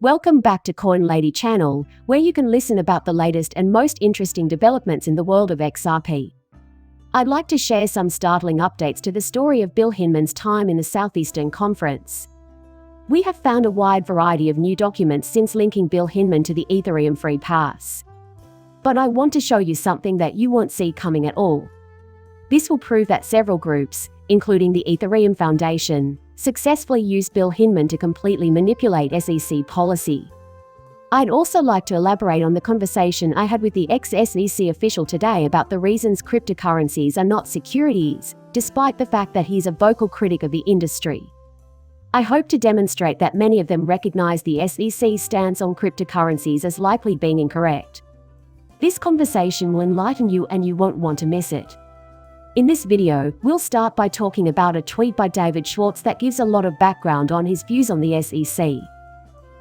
Welcome back to Coin Lady channel, where you can listen about the latest and most interesting developments in the world of XRP. I'd like to share some startling updates to the story of Bill Hinman's time in the Southeastern Conference. We have found a wide variety of new documents since linking Bill Hinman to the Ethereum free pass. But I want to show you something that you won't see coming at all. This will prove that several groups, including the Ethereum Foundation, successfully used Bill Hinman to completely manipulate SEC policy. I'd also like to elaborate on the conversation I had with the ex-SEC official today about the reasons cryptocurrencies are not securities, despite the fact that he's a vocal critic of the industry. I hope to demonstrate that many of them recognize the SEC's stance on cryptocurrencies as likely being incorrect. This conversation will enlighten you and you won't want to miss it. In this video, we'll start by talking about a tweet by David Schwartz that gives a lot of background on his views on the SEC.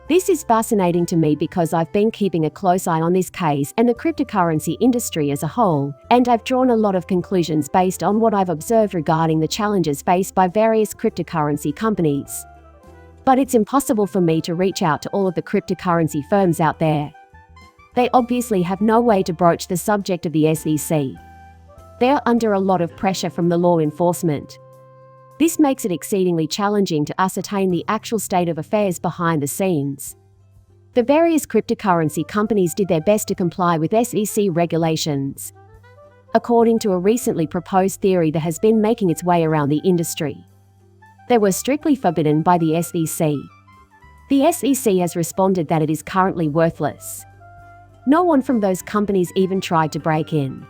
This is fascinating to me because I've been keeping a close eye on this case and the cryptocurrency industry as a whole, and I've drawn a lot of conclusions based on what I've observed regarding the challenges faced by various cryptocurrency companies. But it's impossible for me to reach out to all of the cryptocurrency firms out there. They obviously have no way to broach the subject of the SEC. They are under a lot of pressure from the law enforcement. This makes it exceedingly challenging to ascertain the actual state of affairs behind the scenes. The various cryptocurrency companies did their best to comply with SEC regulations. According to a recently proposed theory that has been making its way around the industry, they were strictly forbidden by the SEC. The SEC has responded that it is currently worthless. No one from those companies even tried to break in.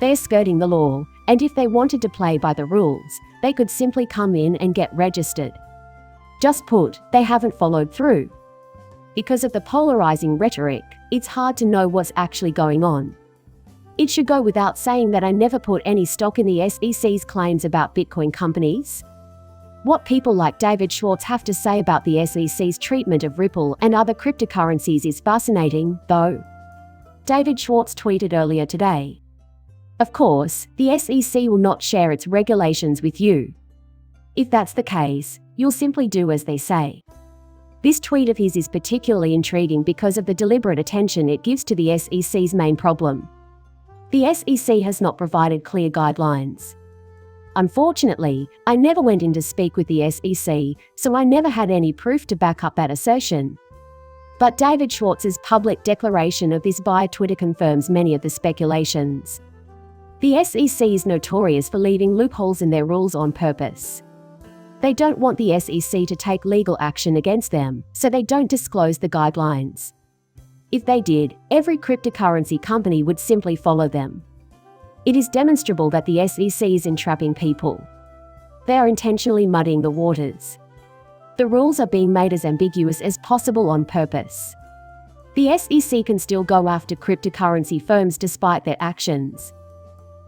They're skirting the law, and if they wanted to play by the rules, they could simply come in and get registered. Just put, they haven't followed through. Because of the polarizing rhetoric, it's hard to know what's actually going on. It should go without saying that I never put any stock in the SEC's claims about Bitcoin companies. What people like David Schwartz have to say about the SEC's treatment of Ripple and other cryptocurrencies is fascinating, though. David Schwartz tweeted earlier today, "Of course, the SEC will not share its regulations with you. If that's the case, you'll simply do as they say." This tweet of his is particularly intriguing because of the deliberate attention it gives to the SEC's main problem. The SEC has not provided clear guidelines. Unfortunately, I never went in to speak with the SEC, so I never had any proof to back up that assertion. But David Schwartz's public declaration of this via Twitter confirms many of the speculations. The SEC is notorious for leaving loopholes in their rules on purpose. They don't want the SEC to take legal action against them, so they don't disclose the guidelines. If they did, every cryptocurrency company would simply follow them. It is demonstrable that the SEC is entrapping people. They are intentionally muddying the waters. The rules are being made as ambiguous as possible on purpose. The SEC can still go after cryptocurrency firms despite their actions.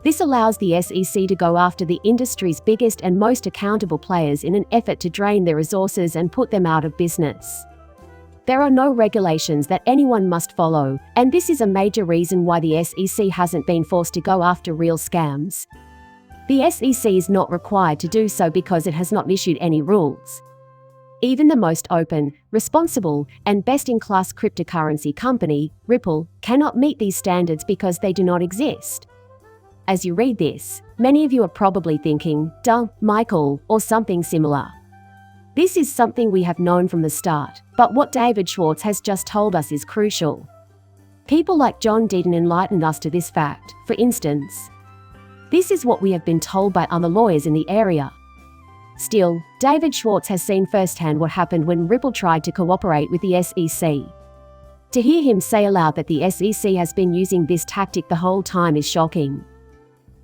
This allows the SEC to go after the industry's biggest and most accountable players in an effort to drain their resources and put them out of business. There are no regulations that anyone must follow, and this is a major reason why the SEC hasn't been forced to go after real scams. The SEC is not required to do so because it has not issued any rules. Even the most open, responsible, and best-in-class cryptocurrency company, Ripple, cannot meet these standards because they do not exist. As you read this, many of you are probably thinking, "Duh, Michael," or something similar. This is something we have known from the start, but what David Schwartz has just told us is crucial. People like John didn't enlighten us to this fact, for instance. This is what we have been told by other lawyers in the area. Still, David Schwartz has seen firsthand what happened when Ripple tried to cooperate with the SEC. To hear him say aloud that the SEC has been using this tactic the whole time is shocking.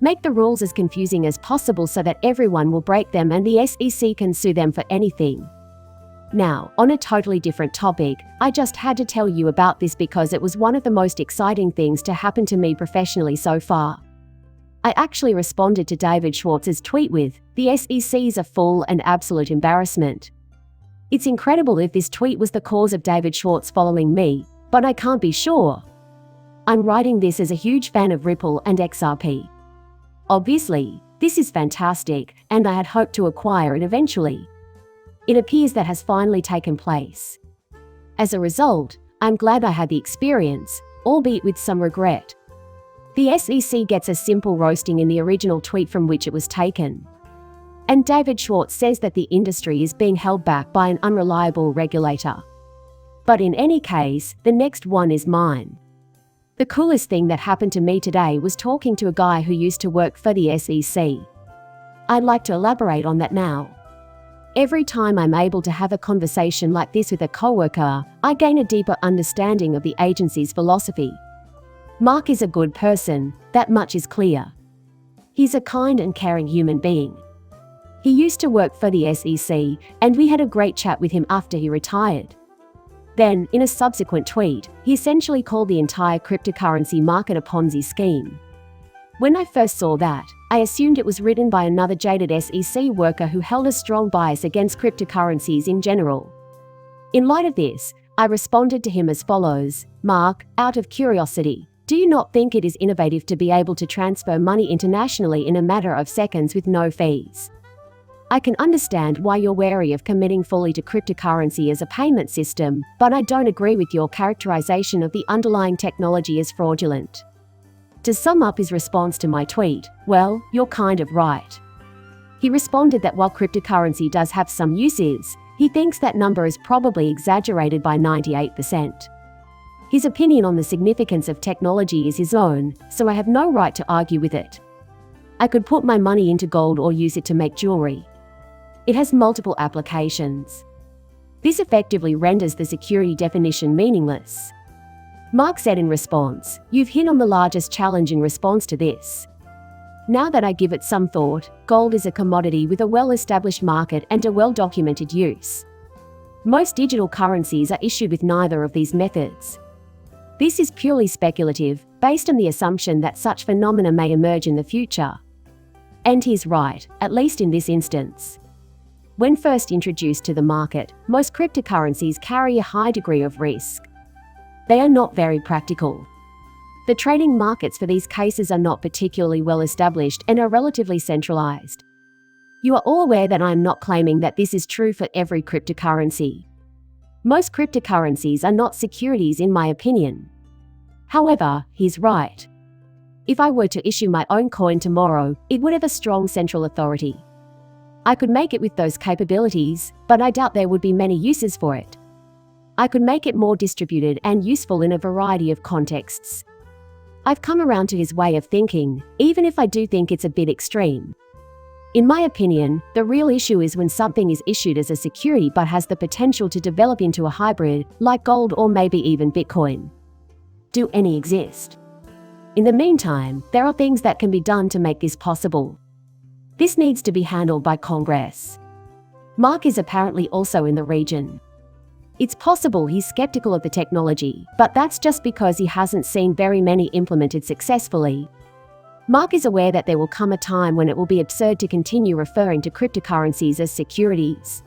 Make the rules as confusing as possible so that everyone will break them and the SEC can sue them for anything. Now, on a totally different topic, I just had to tell you about this because it was one of the most exciting things to happen to me professionally so far. I actually responded to David Schwartz's tweet with, "The SEC is a full and absolute embarrassment." It's incredible if this tweet was the cause of David Schwartz following me, but I can't be sure. I'm writing this as a huge fan of Ripple and XRP. Obviously, this is fantastic, and I had hoped to acquire it eventually. It appears that has finally taken place. As a result, I'm glad I had the experience, albeit with some regret. The SEC gets a simple roasting in the original tweet from which it was taken. And David Schwartz says that the industry is being held back by an unreliable regulator. But in any case, the next one is mine. The coolest thing that happened to me today was talking to a guy who used to work for the SEC. I'd like to elaborate on that now. Every time I'm able to have a conversation like this with a coworker, I gain a deeper understanding of the agency's philosophy. Mark is a good person, that much is clear. He's a kind and caring human being. He used to work for the SEC, and we had a great chat with him after he retired. Then, in a subsequent tweet, he essentially called the entire cryptocurrency market a Ponzi scheme. When I first saw that, I assumed it was written by another jaded SEC worker who held a strong bias against cryptocurrencies in general. In light of this, I responded to him as follows: Mark, out of curiosity, do you not think it is innovative to be able to transfer money internationally in a matter of seconds with no fees? I can understand why you're wary of committing fully to cryptocurrency as a payment system, but I don't agree with your characterization of the underlying technology as fraudulent. To sum up his response to my tweet, well, you're kind of right. He responded that while cryptocurrency does have some uses, he thinks that number is probably exaggerated by 98%. His opinion on the significance of technology is his own, so I have no right to argue with it. I could put my money into gold or use it to make jewelry. It has multiple applications. This effectively renders the security definition meaningless. Mark said in response, "You've hit on the largest challenge in response to this. Now that I give it some thought, gold is a commodity with a well-established market and a well-documented use. Most digital currencies are issued with neither of these methods. This is purely speculative, based on the assumption that such phenomena may emerge in the future." And he's right, at least in this instance. When first introduced to the market, most cryptocurrencies carry a high degree of risk. They are not very practical. The trading markets for these cases are not particularly well established and are relatively centralized. You are all aware that I am not claiming that this is true for every cryptocurrency. Most cryptocurrencies are not securities in my opinion. However, he's right. If I were to issue my own coin tomorrow, it would have a strong central authority. I could make it with those capabilities, but I doubt there would be many uses for it. I could make it more distributed and useful in a variety of contexts. I've come around to his way of thinking, even if I do think it's a bit extreme. In my opinion, the real issue is when something is issued as a security but has the potential to develop into a hybrid, like gold or maybe even Bitcoin. Do any exist? In the meantime, there are things that can be done to make this possible. This needs to be handled by Congress. Mark is apparently also in the region. It's possible he's skeptical of the technology, but that's just because he hasn't seen very many implemented successfully. Mark is aware that there will come a time when it will be absurd to continue referring to cryptocurrencies as securities.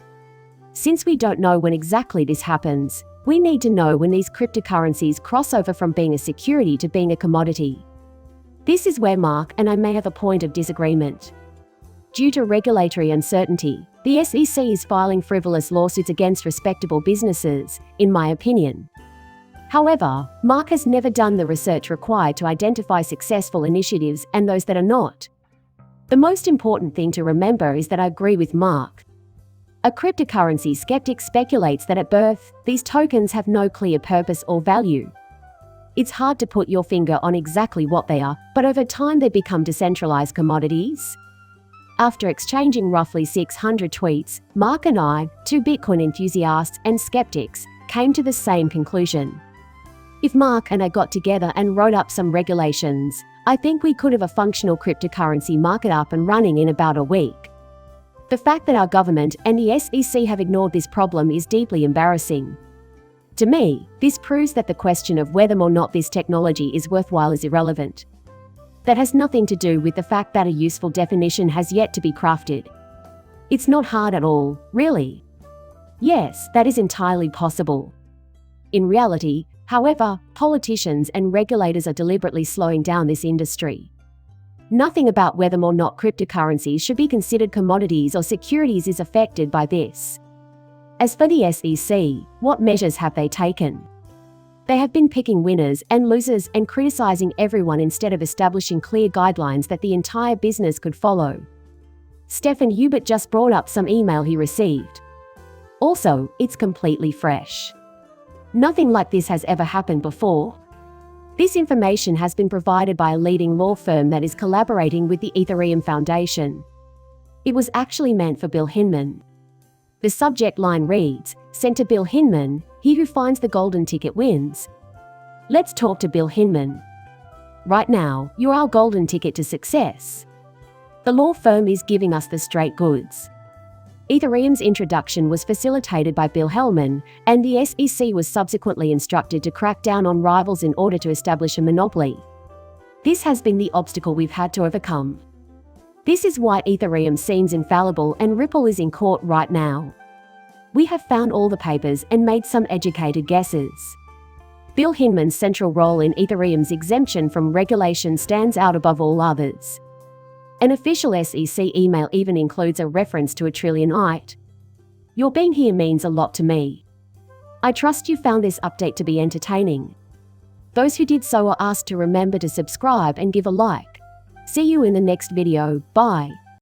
Since we don't know when exactly this happens, we need to know when these cryptocurrencies cross over from being a security to being a commodity. This is where Mark and I may have a point of disagreement. Due to regulatory uncertainty, the SEC is filing frivolous lawsuits against respectable businesses, in my opinion. However, Mark has never done the research required to identify successful initiatives and those that are not. The most important thing to remember is that I agree with Mark. A cryptocurrency skeptic speculates that at birth, these tokens have no clear purpose or value. It's hard to put your finger on exactly what they are, but over time they become decentralized commodities. After exchanging roughly 600 tweets, Mark and I, two Bitcoin enthusiasts and skeptics, came to the same conclusion. If Mark and I got together and wrote up some regulations, I think we could have a functional cryptocurrency market up and running in about a week. The fact that our government and the SEC have ignored this problem is deeply embarrassing. To me, this proves that the question of whether or not this technology is worthwhile is irrelevant. That has nothing to do with the fact that a useful definition has yet to be crafted. It's not hard at all, really. Yes, that is entirely possible. In reality, however, politicians and regulators are deliberately slowing down this industry. Nothing about whether or not cryptocurrencies should be considered commodities or securities is affected by this. As for the SEC, what measures have they taken? They have been picking winners and losers and criticizing everyone instead of establishing clear guidelines that the entire business could follow. Stephen Hubert just brought up some email he received. Also, it's completely fresh. Nothing like this has ever happened before. This information has been provided by a leading law firm that is collaborating with the Ethereum Foundation. It was actually meant for Bill Hinman. The subject line reads, "Sent to Bill Hinman, he who finds the golden ticket wins." Let's talk to Bill Hinman. Right now, you're our golden ticket to success. The law firm is giving us the straight goods. Ethereum's introduction was facilitated by Bill Hinman, and the SEC was subsequently instructed to crack down on rivals in order to establish a monopoly. This has been the obstacle we've had to overcome. This is why Ethereum seems infallible and Ripple is in court right now. We have found all the papers and made some educated guesses. Bill Hinman's central role in Ethereum's exemption from regulation stands out above all others. An official SEC email even includes a reference to a trillionite. Your being here means a lot to me. I trust you found this update to be entertaining. Those who did so are asked to remember to subscribe and give a like. See you in the next video. Bye.